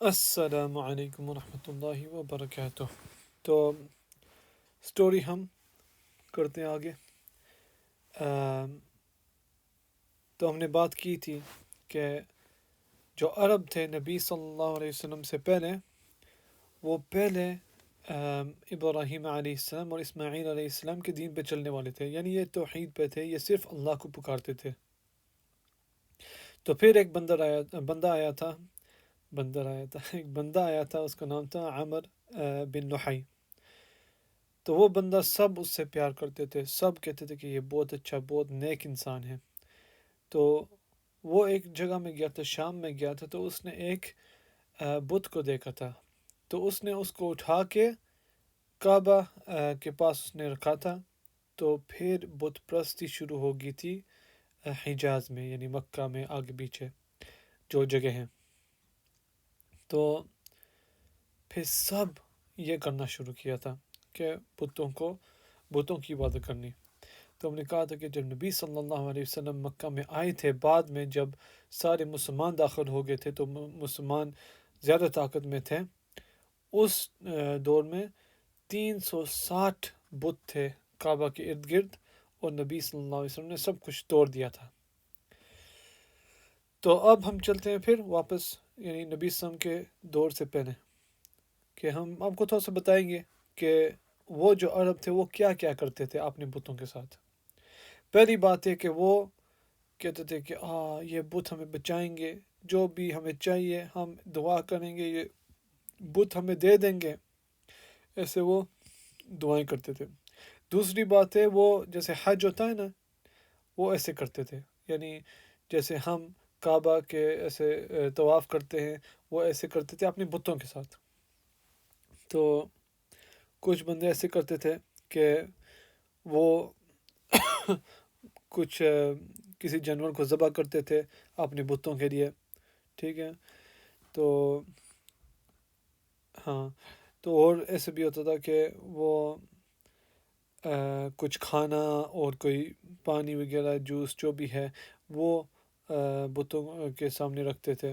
السلام علیکم ورحمۃ اللہ وبرکاتہ۔ تو سٹوری ہم کرتے ہیں آگے۔ تو ہم نے بات کی تھی کہ جو عرب تھے نبی صلی اللہ علیہ وسلم سے پہلے، وہ پہلے ابراہیم علیہ السلام اور اسماعیل علیہ السلام کے دین پہ چلنے والے تھے، یعنی یہ توحید پہ تھے، یہ صرف اللہ کو پکارتے تھے۔ تو پھر ایک بندہ آیا تھا، اس کا نام تھا عمر بن نحی۔ تو وہ بندہ سب اس سے پیار کرتے تھے، سب کہتے تھے کہ یہ بہت اچھا، بہت نیک انسان ہے۔ تو وہ ایک جگہ میں گیا تھا، شام میں گیا تھا، تو اس نے ایک بت کو دیکھا تھا، تو اس نے اس کو اٹھا کے کعبہ کے پاس اس نے رکھا تھا۔ تو پھر بت پرستی شروع ہو گئی تھی حجاز میں، یعنی مکہ میں آگے پیچھے جو جگہ ہیں۔ تو پھر سب یہ کرنا شروع کیا تھا کہ بتوں کی عبادت کرنی۔ تو ہم نے کہا تھا کہ جب نبی صلی اللہ علیہ وسلم مکہ میں آئے تھے، بعد میں جب سارے مسلمان داخل ہو گئے تھے تو مسلمان زیادہ طاقت میں تھے۔ اس دور میں 360 بت تھے کعبہ کے ارد گرد، اور نبی صلی اللہ علیہ وسلم نے سب کچھ توڑ دیا تھا۔ تو اب ہم چلتے ہیں پھر واپس، یعنی نبی صلی اللہ علیہ وسلم کے دور سے پہلے، کہ ہم آپ کو تھوڑا سا بتائیں گے کہ وہ جو عرب تھے وہ کیا کیا کرتے تھے اپنے بتوں کے ساتھ۔ پہلی بات ہے کہ وہ کہتے تھے کہ یہ بت ہمیں بچائیں گے، جو بھی ہمیں چاہیے ہم دعا کریں گے، یہ بت ہمیں دے دیں گے، ایسے وہ دعائیں کرتے تھے۔ دوسری بات ہے وہ جیسے حج ہوتا ہے نا، وہ ایسے کرتے تھے، یعنی جیسے ہم کعبہ کے ایسے طواف کرتے ہیں، وہ ایسے کرتے تھے اپنے بتوں کے ساتھ۔ تو کچھ بندے ایسے کرتے تھے کہ وہ کچھ کسی جانور کو ذبح کرتے تھے اپنے بتوں کے لیے، ٹھیک ہے۔ تو ہاں، تو اور ایسے بھی ہوتا تھا کہ وہ کچھ کھانا اور کوئی پانی وغیرہ، جوس جو بھی ہے، وہ بتوں کے سامنے رکھتے تھے۔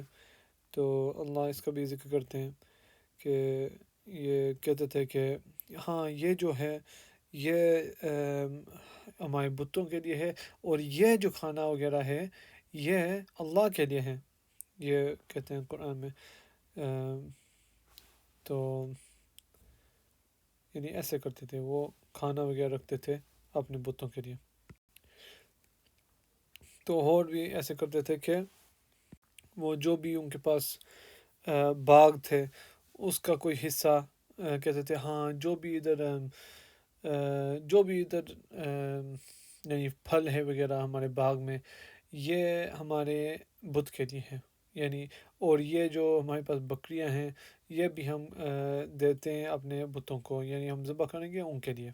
تو اللہ اس کا بھی ذکر کرتے ہیں کہ یہ کہتے تھے کہ ہاں یہ جو ہے یہ ہمارے بتوں کے لیے ہے، اور یہ جو کھانا وغیرہ ہے یہ اللہ کے لیے ہے، یہ کہتے ہیں قرآن میں۔ تو یعنی ایسے کرتے تھے، وہ کھانا وغیرہ رکھتے تھے اپنے بتوں کے لیے۔ تو اور بھی ایسے کرتے تھے کہ وہ جو بھی ان کے پاس باغ تھے اس کا کوئی حصہ کہتے تھے ہاں جو بھی ادھر یعنی پھل ہے وغیرہ ہمارے باغ میں، یہ ہمارے بت کے لیے ہے، یعنی اور یہ جو ہمارے پاس بکریاں ہیں یہ بھی ہم دیتے ہیں اپنے بتوں کو، یعنی ہم ذبح کریں گے ان کے لیے۔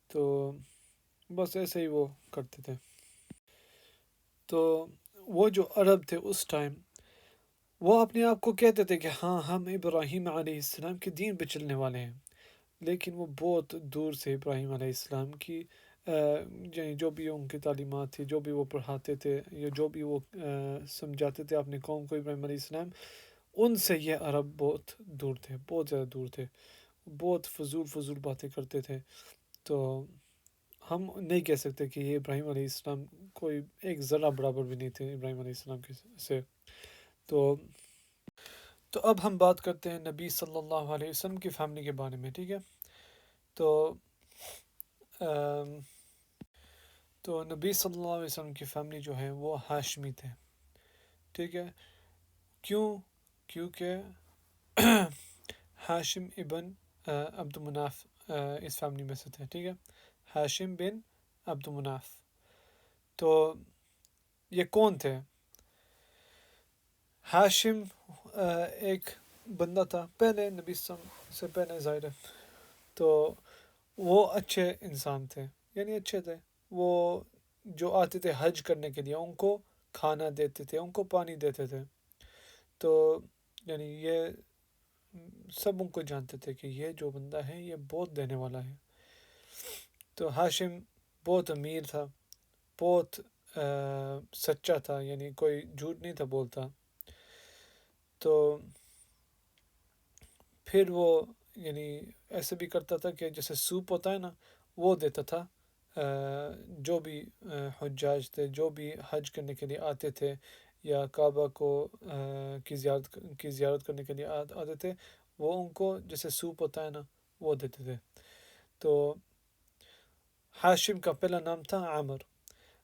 تو بس ایسے ہی وہ کرتے تھے۔ تو وہ جو عرب تھے اس ٹائم، وہ اپنے آپ کو کہتے تھے کہ ہاں ہم ابراہیم علیہ السلام کے دین پہ چلنے والے ہیں، لیکن وہ بہت دور سے ابراہیم علیہ السلام کی یعنی جو بھی ان کی تعلیمات تھی، جو بھی وہ پڑھاتے تھے، یا جو بھی وہ سمجھاتے تھے اپنے قوم کو ابراہیم علیہ السلام، ان سے یہ عرب بہت دور تھے، بہت زیادہ دور تھے، بہت فضول باتیں کرتے تھے۔ تو ہم نہیں کہہ سکتے کہ یہ ابراہیم علیہ السلام کوئی ایک ذرہ برابر بھی نہیں تھے ابراہیم علیہ السلام کے سے۔ تو اب ہم بات کرتے ہیں نبی صلی اللہ علیہ وسلم کی فیملی کے بارے میں، ٹھیک ہے۔ تو نبی صلی اللہ علیہ وسلم کی فیملی جو ہے وہ ہاشمی تھے، ٹھیک ہے۔ کیونکہ ہاشم ابن عبد مناف اس فیملی میں سے تھے، ٹھیک ہے، ہاشم بن عبد مناف۔ تو یہ کون تھے؟ ہاشم ایک بندہ تھا پہلے، نبی صلی اللہ علیہ وسلم سے پہلے، ظاہر ہے۔ تو وہ اچھے انسان تھے، یعنی اچھے تھے، وہ جو آتے تھے حج کرنے کے لیے ان کو کھانا دیتے تھے، ان کو پانی دیتے تھے۔ تو یعنی یہ سب ان کو جانتے تھے کہ یہ جو بندہ ہے یہ بہت دینے والا ہے۔ تو ہاشم بہت امیر تھا، بہت سچا تھا، یعنی کوئی جھوٹ نہیں تھا بولتا۔ تو پھر وہ یعنی ایسے بھی کرتا تھا کہ جیسے سوپ ہوتا ہے نا وہ دیتا تھا جو بھی حجاج تھے، جو بھی حج کرنے کے لیے آتے تھے یا کعبہ کو کی زیارت کرنے کے لیے آتے تھے، وہ ان کو جیسے سوپ ہوتا ہے نا وہ دیتے تھے. تو ہاشم کا پہلا نام تھا عامر،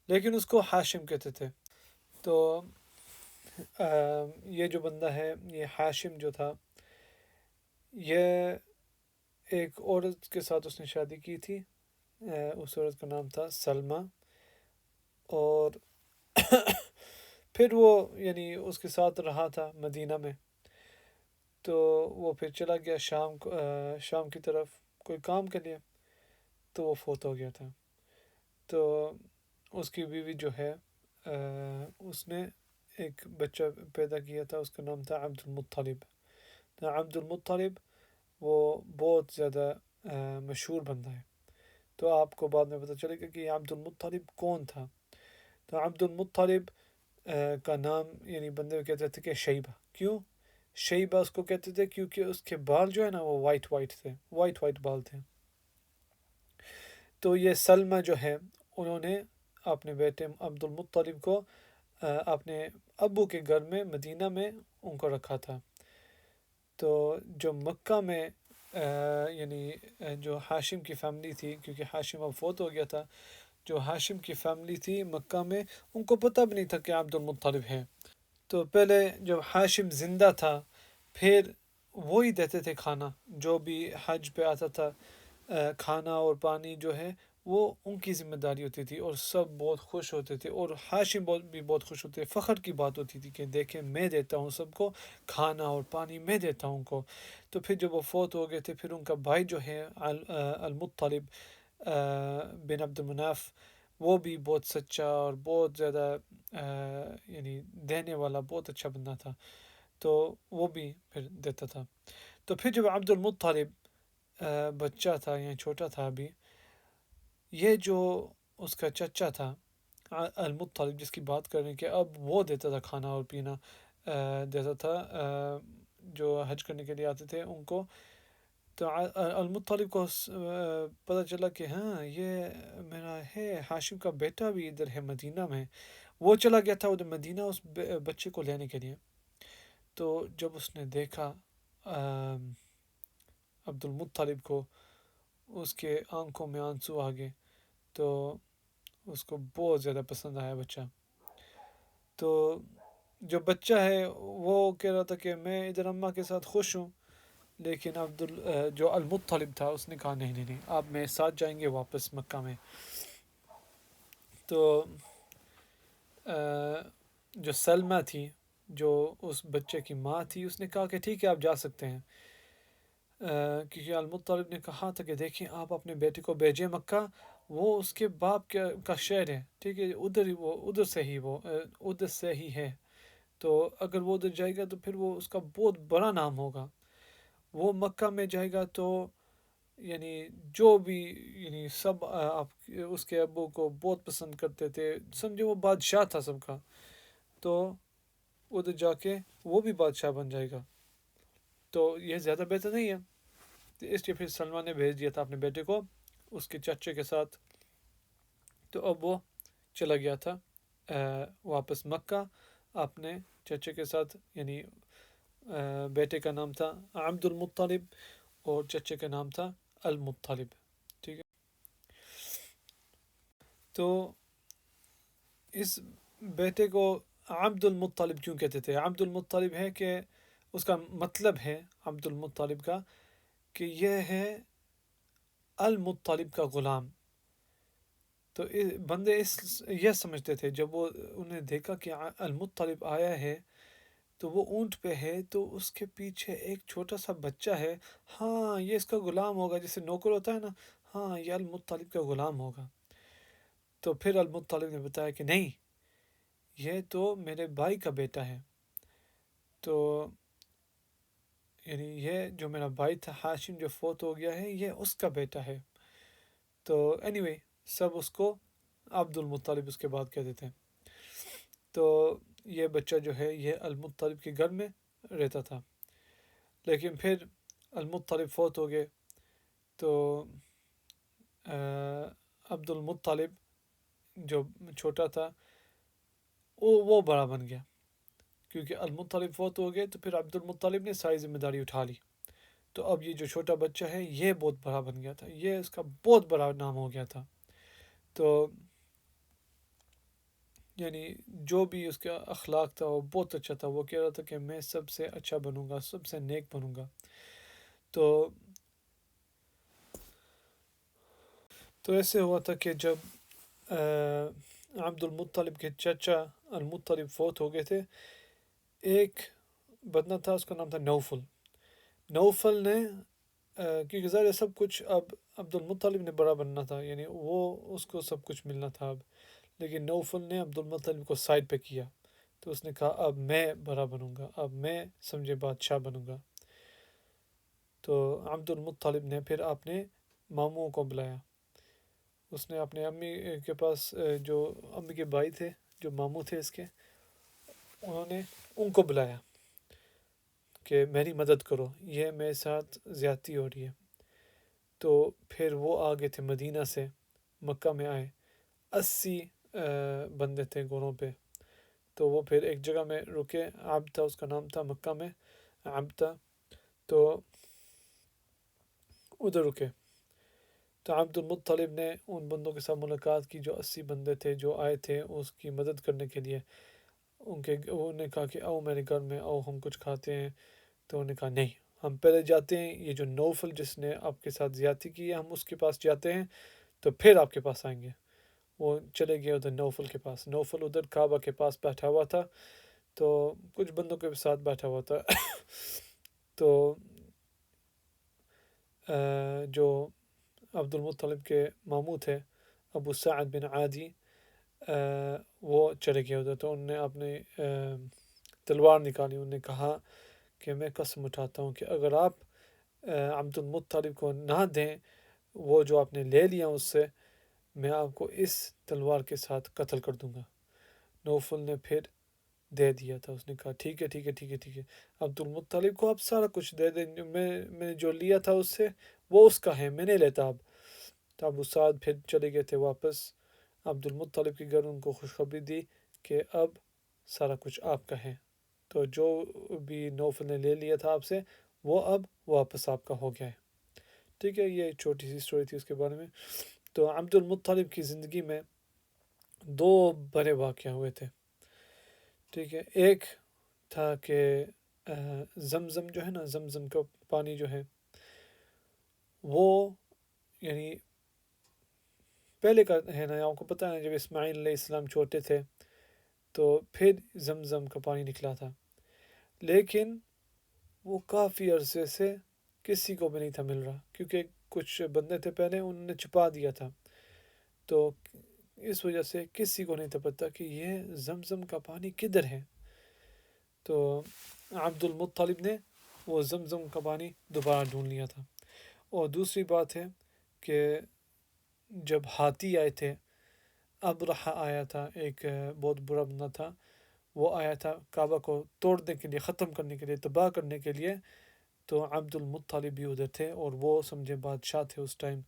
لیکن اس کو ہاشم کہتے تھے. تو یہ جو بندہ ہے، یہ ہاشم جو تھا، یہ ایک عورت کے ساتھ اس نے شادی کی تھی. اس عورت کا نام تھا سلمہ. اور پھر وہ یعنی اس کے ساتھ رہا تھا مدینہ میں. تو وہ پھر چلا گیا شام کی طرف کوئی کام کے لیے، تو وہ فوت ہو گیا تھا. تو اس کی بیوی جو ہے اس نے ایک بچہ پیدا کیا تھا، اس کا نام تھا عبد المطلب. تو عبد المطلب وہ بہت زیادہ مشہور بندہ ہے. تو آپ کو بعد میں پتہ چلے گا کہ عبد المطلب کون تھا. تو عبد المطلب کا نام یعنی بندے کو کہتے تھے کہ شیبہ. کیوں شیبہ اس کو کہتے تھے؟ کیونکہ اس کے بال جو ہے نا وہ وائٹ تھے، وائٹ بال تھے. تو یہ سلمہ جو ہے انہوں نے اپنے بیٹے عبد المطلب کو اپنے ابو کے گھر میں مدینہ میں ان کو رکھا تھا. تو جو مکہ میں یعنی جو ہاشم کی فیملی تھی، کیونکہ ہاشم اب فوت ہو گیا تھا، جو ہاشم کی فیملی تھی مکہ میں ان کو پتہ بھی نہیں تھا کہ عبد المطلب ہے. تو پہلے جب ہاشم زندہ تھا پھر وہی دیتے تھے کھانا، جو بھی حج پہ آتا تھا کھانا اور پانی جو ہے وہ ان کی ذمہ داری ہوتی تھی، اور سب بہت خوش ہوتے تھے، اور ہاشم بھی بہت خوش ہوتے. فخر کی بات ہوتی تھی کہ دیکھیں میں دیتا ہوں سب کو کھانا اور پانی، میں دیتا ہوں ان کو. تو پھر جب وہ فوت ہو گئے تھے پھر ان کا بھائی جو ہے المطلب بن عبد مناف، وہ بھی بہت سچا اور بہت زیادہ یعنی دینے والا بہت اچھا بندہ تھا. تو وہ بھی پھر دیتا تھا. تو پھر جب عبد المطلب بچہ تھا یا چھوٹا تھا ابھی، یہ جو اس کا چچا تھا المطلب جس کی بات کر رہے ہیں کہ اب وہ دیتا تھا کھانا اور پینا دیتا تھا جو حج کرنے کے لیے آتے تھے ان کو. تو المطلب کو پتہ چلا کہ ہاں یہ میرا ہے ہاشم کا بیٹا بھی ادھر ہے مدینہ میں. وہ چلا گیا تھا ادھر مدینہ اس بچے کو لینے کے لیے. تو جب اس نے دیکھا عبد المطلب کو، اس کے آنکھوں میں آنسو آ گئے. تو اس کو بہت زیادہ پسند آیا بچہ. تو جو بچہ ہے وہ کہہ رہا تھا کہ میں ادھر اماں کے ساتھ خوش ہوں، لیکن جو المطلب تھا اس نے کہا نہیں نہیں نہیں، آپ میرے ساتھ جائیں گے واپس مکہ میں. تو جو سلمہ تھی جو اس بچے کی ماں تھی، اس نے کہا کہ ٹھیک ہے آپ جا سکتے ہیں، کیونکہ المطلب نے کہا تھا کہ دیکھیں آپ اپنے بیٹے کو بھیجیں مکہ، وہ اس کے باپ کا شہر ہے، ٹھیک ہے، ادھر سے ہی ہے. تو اگر وہ ادھر جائے گا تو پھر وہ اس کا بہت بڑا نام ہوگا. وہ مکہ میں جائے گا تو یعنی جو بھی یعنی سب آپ اس کے ابو کو بہت پسند کرتے تھے، سمجھے وہ بادشاہ تھا سب کا. تو ادھر جا کے وہ بھی بادشاہ بن جائے گا. تو یہ زیادہ بہتر نہیں ہے. تو اس لیے پھر سلمہ نے بھیج دیا تھا اپنے بیٹے کو اس کے چچے کے ساتھ. تو اب وہ چلا گیا تھا واپس مکہ اپنے چچے کے ساتھ، یعنی بیٹے کا نام تھا عبد المطلب اور چچے کا نام تھا المطلب. ٹھیک ہے. تو اس بیٹے کو عبد المطلب کیوں کہتے تھے؟ عبد المطلب ہے کہ اس کا مطلب ہے عبد المطلب کا کہ یہ ہے المطلب کا غلام. تو بندے یہ سمجھتے تھے جب وہ انہیں دیکھا کہ المطلب آیا ہے تو وہ اونٹ پہ ہے تو اس کے پیچھے ایک چھوٹا سا بچہ ہے، ہاں یہ اس کا غلام ہوگا، جیسے نوکر ہوتا ہے نا، ہاں یہ المطلب کا غلام ہوگا. تو پھر المطلب نے بتایا کہ نہیں، یہ تو میرے بھائی کا بیٹا ہے. تو یعنی یہ جو میرا بھائی تھا ہاشم جو فوت ہو گیا ہے یہ اس کا بیٹا ہے. تو anyway سب اس کو عبد المطلب اس کے بعد کہتے تھے. تو یہ بچہ جو ہے یہ المطلب کے گھر میں رہتا تھا. لیکن پھر المطلب فوت ہو گئے تو عبد المطلب جو چھوٹا تھا وہ بڑا بن گیا، کیونکہ المطلب فوت ہو گئے تو پھر عبد المطلب نے ساری ذمہ داری اٹھا لی. تو اب یہ جو چھوٹا بچہ ہے یہ بہت بڑا بن گیا تھا، یہ اس کا بہت بڑا نام ہو گیا تھا. تو یعنی جو بھی اس کا اخلاق تھا وہ بہت اچھا تھا. وہ کہہ رہا تھا کہ میں سب سے اچھا بنوں گا، سب سے نیک بنوں گا. تو ایسے ہوا تھا کہ جب عبد المطلب کے چچا المطلب فوت ہو گئے تھے، ایک بندہ تھا اس کا نام تھا نوفل. نوفل نے کیونکہ ظاہر سب کچھ اب عبد المطلب نے بڑا بننا تھا، یعنی وہ اس کو سب کچھ ملنا تھا اب، لیکن نوفل نے عبد المطلب کو سائڈ پہ کیا. تو اس نے کہا اب میں بڑا بنوں گا، اب میں سمجھے بادشاہ بنوں گا. تو عبد المطلب نے پھر اپنے ماموں کو بلایا. اس نے اپنے امی کے پاس جو امی کے بھائی تھے، جو ماموں تھے اس کے، انہوں نے ان کو بلایا کہ میری مدد کرو، یہ میرے ساتھ زیادتی ہو رہی ہے. تو پھر وہ آگے تھے مدینہ سے، مکہ میں آئے. 80 بندے تھے گھوڑوں پہ. تو وہ پھر ایک جگہ میں رکے، عبدہ اس کا نام تھا مکہ میں، عبدہ. تو ادھر رکے. تو عبد المطلب نے ان بندوں کے ساتھ ملاقات کی جو 80 بندے تھے جو آئے تھے اس کی مدد کرنے کے لیے. انہوں نے کہا کہ آؤ میرے گھر میں، آؤ ہم کچھ کھاتے ہیں. تو انہوں نے کہا نہیں، ہم پہلے جاتے ہیں، یہ جو نوفل جس نے آپ کے ساتھ زیادتی کی ہے ہم اس کے پاس جاتے ہیں تو پھر آپ کے پاس آئیں گے. وہ چلے گئے ادھر نوفل کے پاس. نوفل ادھر کعبہ کے پاس بیٹھا ہوا تھا، تو کچھ بندوں کے ساتھ بیٹھا ہوا تھا. تو جو عبد المطلب کے ماموں تھے ابو سعد بن عادی، وہ چلے گئے ادھر. تو انہوں نے اپنی تلوار نکالی. انہوں نے کہا کہ میں قسم اٹھاتا ہوں کہ اگر آپ عبد المطلب کو نہ دیں وہ جو آپ نے لے لیا اس سے، میں آپ کو اس تلوار کے ساتھ قتل کر دوں گا. نوفل نے پھر دے دیا تھا. اس نے کہا ٹھیک ہے ٹھیک ہے ٹھیک ہے ٹھیک ہے، عبد المطلب کو آپ سارا کچھ دے دیں، میں نے جو لیا تھا اس سے وہ اس کا ہے، میں نہیں لیتا اب. تو ابو سعد پھر چلے گئے تھے واپس عبد المطلب کے گھر. ان کو خوشخبری دی کہ اب سارا کچھ آپ کا ہے، تو جو بھی نوفل نے لے لیا تھا آپ سے وہ اب واپس آپ کا ہو گیا ہے. ٹھیک ہے، یہ چھوٹی سی سٹوری تھی اس کے بارے میں. تو عبد المطلب کی زندگی میں 2 بڑے واقعہ ہوئے تھے. ٹھیک ہے، ایک تھا کہ زمزم جو ہے نا، زمزم کا پانی جو ہے وہ یعنی پہلے کا ہے نا، آپ کو پتہ ہے جب اسماعیل علیہ السلام چھوٹے تھے تو پھر زمزم کا پانی نکلا تھا، لیکن وہ کافی عرصے سے کسی کو بھی نہیں تھا مل رہا، کیونکہ کچھ بندے تھے پہلے انہوں نے چھپا دیا تھا. تو اس وجہ سے کسی کو نہیں تھا پتہ کہ یہ زمزم کا پانی کدھر ہے. تو عبد المطلب نے وہ زمزم کا پانی دوبارہ ڈھونڈ لیا تھا. اور دوسری بات ہے کہ جب ہاتھی آئے تھے، ابرہہ آیا تھا، ایک بہت برا بندہ تھا، وہ آیا تھا کعبہ کو توڑنے کے لیے، ختم کرنے کے لیے، تباہ کرنے کے لیے. تو عبد المطلب بھی ادھر تھے اور وہ سمجھے بادشاہ تھے اس ٹائم.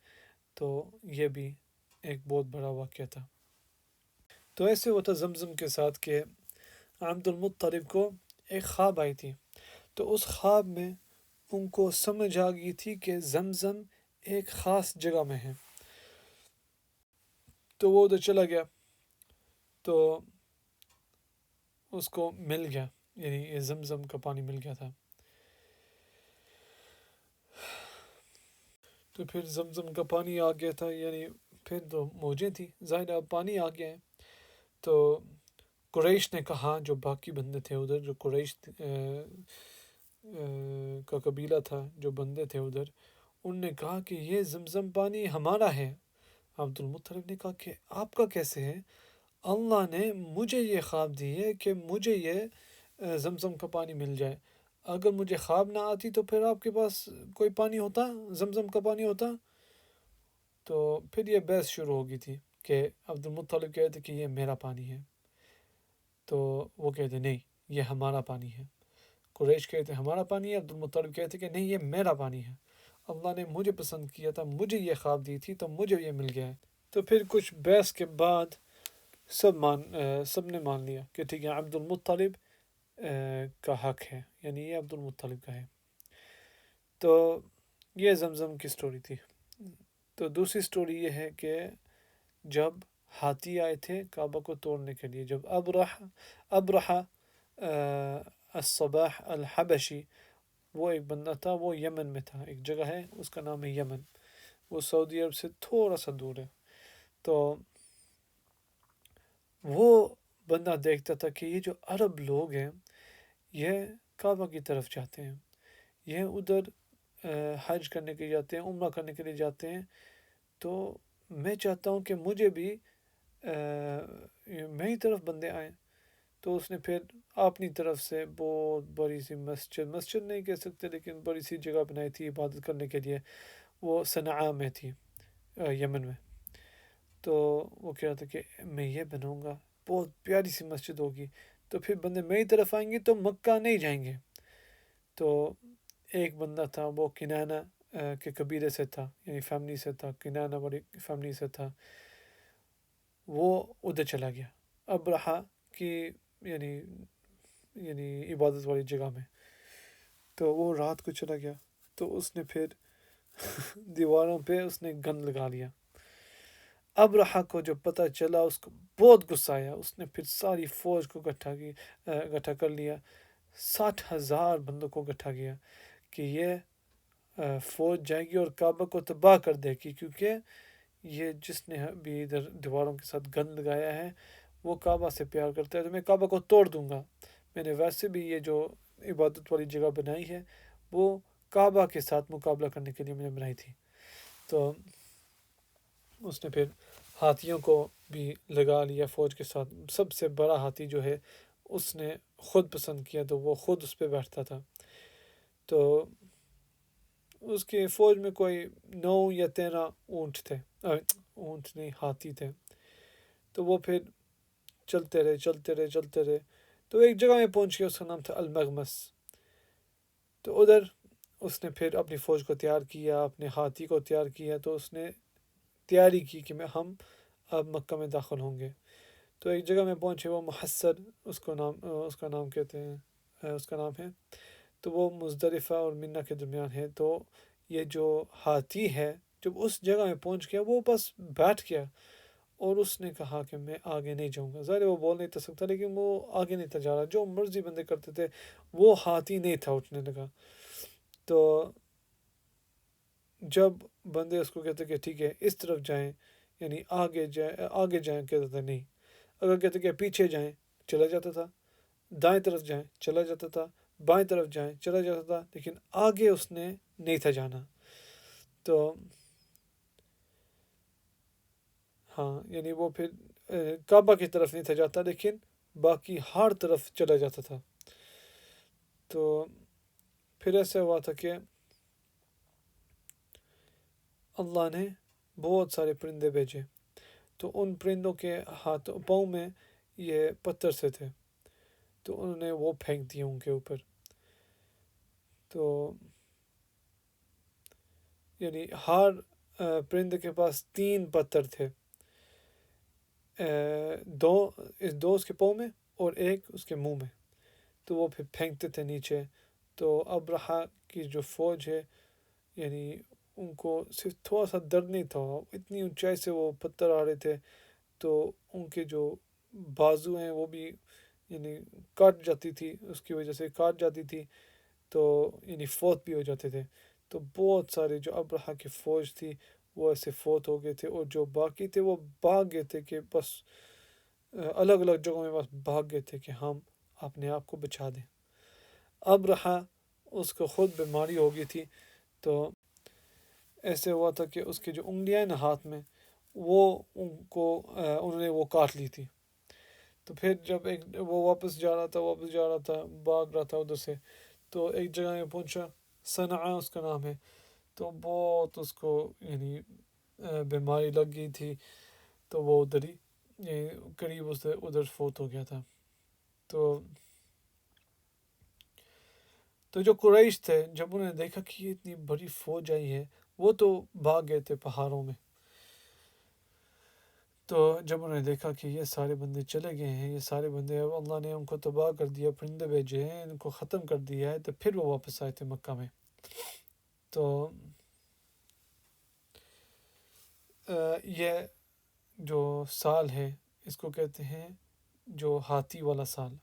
تو یہ بھی ایک بہت بڑا واقعہ تھا. تو ایسے ہوتا زمزم کے ساتھ کہ عبد المطلب کو ایک خواب آئی تھی. تو اس خواب میں ان کو سمجھ آ گئی تھی کہ زمزم ایک خاص جگہ میں ہے. تو وہ ادھر چلا گیا تو اس کو مل گیا، یعنی یہ زمزم کا پانی مل گیا تھا. تو پھر زمزم کا پانی آ گیا تھا، یعنی پھر تو موجیں تھی، ظاہر اب پانی آ گیا ہے. تو قریش نے کہا، جو باقی بندے تھے ادھر، جو قریش کا قبیلہ تھا، جو بندے تھے ادھر، انہوں نے کہا کہ یہ زمزم پانی ہمارا ہے. عبد المطلب نے کہا کہ آپ کا کیسے ہے؟ اللہ نے مجھے یہ خواب دی ہے کہ مجھے یہ زمزم کا پانی مل جائے. اگر مجھے خواب نہ آتی تو پھر آپ کے پاس کوئی پانی ہوتا، زمزم کا پانی ہوتا. تو پھر یہ بحث شروع ہو گئی تھی کہ عبد المطلب کہتے کہ یہ میرا پانی ہے، تو وہ کہتے نہیں، یہ ہمارا پانی ہے. قریش کہتے ہمارا پانی ہے، عبدالمطلب کہتے کہ نہیں، یہ میرا پانی ہے، اللہ نے مجھے پسند کیا تھا، مجھے یہ خواب دی تھی تو مجھے یہ مل گیا ہے۔ تو پھر کچھ بحث کے بعد سب نے مان لیا کہ ٹھیک ہے، عبدالمطلب کا حق ہے، یعنی یہ عبدالمطلب کا ہے۔ تو یہ زمزم کی سٹوری تھی۔ تو دوسری سٹوری یہ ہے کہ جب ہاتھی آئے تھے کعبہ کو توڑنے کے لیے، جب ابرحہ الصباح الحبشی، وہ ایک بندہ تھا، وہ یمن میں تھا، ایک جگہ ہے اس کا نام ہے یمن، وہ سعودی عرب سے تھوڑا سا دور ہے۔ تو وہ بندہ دیکھتا تھا کہ یہ جو عرب لوگ ہیں یہ کعبہ کی طرف جاتے ہیں، یہ ادھر حج کرنے کے لیے جاتے ہیں، عمرہ کرنے کے لیے جاتے ہیں، تو میں چاہتا ہوں کہ مجھے بھی میری طرف بندے آئیں۔ تو اس نے پھر اپنی طرف سے بہت بڑی سی مسجد نہیں کہہ سکتے لیکن بڑی سی جگہ بنائی تھی عبادت کرنے کے لیے، وہ صنعاء میں تھی، یمن میں۔ تو وہ کہہ رہا تھا کہ میں یہ بناؤں گا، بہت پیاری سی مسجد ہوگی، تو پھر بندے میری طرف آئیں گے تو مکہ نہیں جائیں گے۔ تو ایک بندہ تھا، وہ کنانہ کے قبیلے سے تھا، یعنی فیملی سے تھا، کنانہ بڑی فیملی سے تھا، وہ ادھر چلا گیا ابرحہ کی یعنی عبادت والی جگہ میں۔ تو وہ رات کو چلا گیا، تو اس نے پھر دیواروں پہ اس نے گن لگا لیا۔ ابرحہ کو جو پتہ چلا اس کو بہت غصہ آیا، اس نے پھر ساری فوج کو اکٹھا کر لیا، 60,000 بندوں کو اکٹھا کیا کہ یہ فوج جائے گی اور کعبہ کو تباہ کر دے گی، کیونکہ یہ جس نے بھی ادھر دیواروں کے ساتھ گن لگایا ہے وہ کعبہ سے پیار کرتا ہے، تو میں کعبہ کو توڑ دوں گا۔ میں نے ویسے بھی یہ جو عبادت والی جگہ بنائی ہے وہ کعبہ کے ساتھ مقابلہ کرنے کے لیے میں نے بنائی تھی۔ تو اس نے پھر ہاتھیوں کو بھی لگا لیا فوج کے ساتھ، سب سے بڑا ہاتھی جو ہے اس نے خود پسند کیا تو وہ خود اس پہ بیٹھتا تھا۔ تو اس کے فوج میں کوئی 9 یا 13 اونٹ تھے، اونٹ نہیں، ہاتھی تھے۔ تو وہ پھر چلتے رہے، تو ایک جگہ میں پہنچ گیا، اس کا نام تھا المغمس۔ تو ادھر اس نے پھر اپنی فوج کو تیار کیا، اپنے ہاتھی کو تیار کیا، تو اس نے تیاری کی کہ ہم اب مکہ میں داخل ہوں گے۔ تو ایک جگہ میں پہنچے، وہ محصر اس کا نام کہتے ہیں، اس کا نام ہے، تو وہ مزدلفہ اور منہ کے درمیان ہے۔ تو یہ جو ہاتھی ہے جب اس جگہ میں پہنچ گیا وہ بس بیٹھ گیا اور اس نے کہا کہ میں آگے نہیں جاؤں گا۔ ظاہر وہ بول نہیں تھا سکتا لیکن وہ آگے نہیں تھا جا رہا، جو مرضی بندے کرتے تھے، وہ ہاتھی نہیں تھا اٹھنے لگا۔ تو جب بندے اس کو کہتے کہ ٹھیک ہے اس طرف جائیں، یعنی آگے جائیں، کہتا تھا نہیں، اگر کہتے کہ پیچھے جائیں چلا جاتا تھا، دائیں طرف جائیں چلا جاتا تھا، بائیں طرف جائیں چلا جاتا تھا، لیکن آگے اس نے نہیں تھا جانا۔ تو ہاں، یعنی وہ پھر کعبہ کی طرف نہیں تھا جاتا لیکن باقی ہر طرف چلا جاتا تھا۔ تو پھر ایسا ہوا تھا کہ اللہ نے بہت سارے پرندے بھیجے، تو ان پرندوں کے پاؤں میں یہ پتھر سے تھے، تو انہوں نے وہ پھینک دیے ان کے اوپر۔ تو یعنی ہر پرندے کے پاس 3 پتھر تھے، 2 اس کے پاؤں میں اور 1 اس کے منہ میں، تو وہ پھر پھینکتے تھے نیچے۔ تو ابرحہ کی جو فوج ہے، یعنی ان کو صرف تھوڑا سا درد نہیں تھا، اتنی اونچائی سے وہ پتھر آ رہے تھے، تو ان کے جو بازو ہیں وہ بھی یعنی کاٹ جاتی تھی، اس کی وجہ سے کاٹ جاتی تھی، تو یعنی فوت بھی ہو جاتے تھے۔ تو بہت سارے جو ابرحہ کی فوج تھی وہ ایسے فوت ہو گئے تھے، اور جو باقی تھے وہ بھاگ گئے تھے کہ بس الگ الگ جگہوں میں بس بھاگ گئے تھے کہ ہم اپنے آپ کو بچا دیں۔ ابرحہ اس کو خود بیماری ہو گئی تھی، تو ایسے ہوا تھا کہ اس کی جو انگلیاں ہیں نا ہاتھ میں، وہ انہوں نے وہ کاٹ لی تھی۔ تو پھر جب وہ واپس جا رہا تھا بھاگ رہا تھا ادھر سے، تو ایک جگہ میں پہنچا، صنعاء اس کا نام ہے، تو بہت اس کو یعنی بیماری لگ گئی تھی، تو وہ ادھر ہی قریب ادھر فوت ہو گیا تھا۔ تو تو جو قریش تھے جب انہوں نے دیکھا کہ یہ اتنی بڑی فوج آئی ہے، وہ تو بھاگ گئے تھے پہاڑوں میں. تو جب انہوں نے دیکھا کہ یہ سارے بندے چلے گئے ہیں، یہ سارے بندے اللہ نے ان کو تباہ کر دیا، پرندے بھیجے ہیں، ان کو ختم کر دیا ہے، تو پھر وہ واپس آئے تھے مکہ میں. تو یہ جو سال ہے اس کو کہتے ہیں جو ہاتھی والا سال.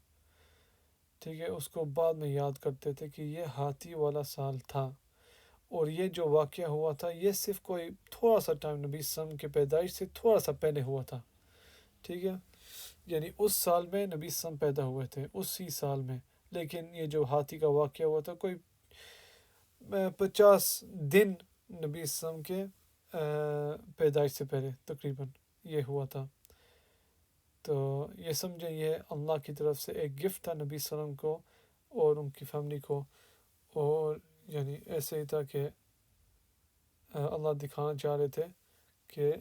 ٹھیک ہے، اس کو بعد میں یاد کرتے تھے کہ یہ ہاتھی والا سال تھا. اور یہ جو واقعہ ہوا تھا یہ صرف کوئی تھوڑا سا ٹائم نبی وسلم کے پیدائش سے تھوڑا سا پہلے ہوا تھا. ٹھیک ہے، یعنی اس سال میں نبی وسلم پیدا ہوئے تھے، اسی سال میں. لیکن یہ جو ہاتھی کا واقعہ ہوا تھا کوئی 50 دن نبی وسلم کے پیدائش سے پہلے تقریباً یہ ہوا تھا. تو یہ سمجھیں یہ اللہ کی طرف سے ایک گفٹ تھا نبی صلی اللہ علیہ وسلم کو اور ان کی فیملی کو. اور یعنی ایسے ہی تھا کہ اللہ دکھانا چاہ رہے تھے کہ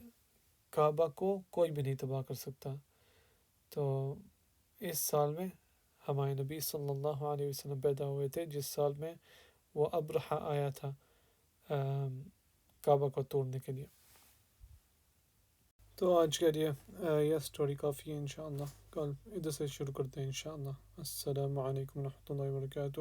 کعبہ کو کوئی بھی نہیں تباہ کر سکتا. تو اس سال میں ہمارے نبی صلی اللہ علیہ وسلم پیدا ہوئے تھے، جس سال میں وہ ابرہہ آیا تھا کعبہ کو توڑنے کے لیے. تو آج کے لیے یہ سٹوری کافی ہے. انشاءاللہ کل ادھر سے شروع کرتے ہیں انشاءاللہ. السلام علیکم ورحمۃ اللہ وبرکاتہ.